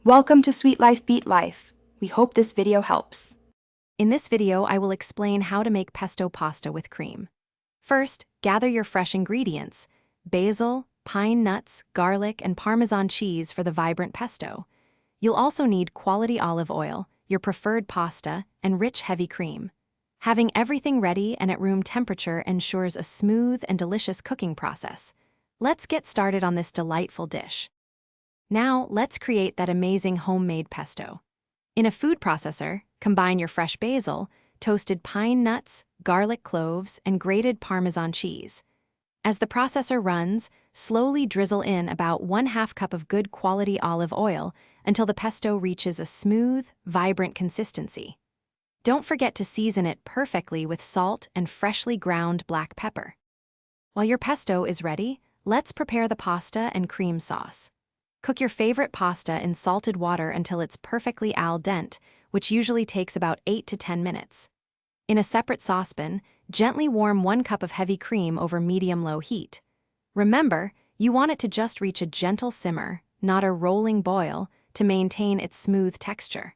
Welcome to Sweet Life Beat Life. We hope this video helps. In this video, I will explain how to make pesto pasta with cream. First, gather your fresh ingredients: basil, pine nuts, garlic, and Parmesan cheese for the vibrant pesto. You'll also need quality olive oil, your preferred pasta, and rich heavy cream. Having everything ready and at room temperature ensures a smooth and delicious cooking process. Let's get started on this delightful dish. Now, let's create that amazing homemade pesto. In a food processor, combine your fresh basil, toasted pine nuts, garlic cloves, and grated Parmesan cheese. As the processor runs, slowly drizzle in about 1/2 cup of good quality olive oil until the pesto reaches a smooth, vibrant consistency. Don't forget to season it perfectly with salt and freshly ground black pepper. While your pesto is ready, let's prepare the pasta and cream sauce. Cook your favorite pasta in salted water until it's perfectly al dente, which usually takes about 8 to 10 minutes. In a separate saucepan, gently warm 1 cup of heavy cream over medium-low heat. Remember, you want it to just reach a gentle simmer, not a rolling boil, to maintain its smooth texture.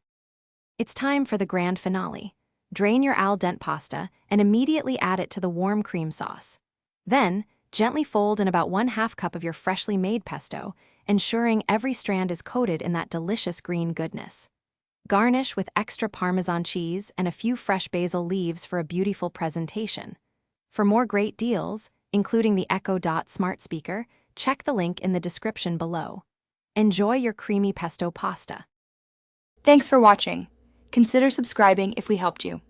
It's time for the grand finale. Drain your al dente pasta and immediately add it to the warm cream sauce. Then, gently fold in about 1/2 cup of your freshly made pesto, ensuring every strand is coated in that delicious green goodness. Garnish with extra Parmesan cheese and a few fresh basil leaves for a beautiful presentation. For more great deals, including the Echo Dot smart speaker, check the link in the description below. Enjoy your creamy pesto pasta. Thanks for watching. Consider subscribing if we helped you.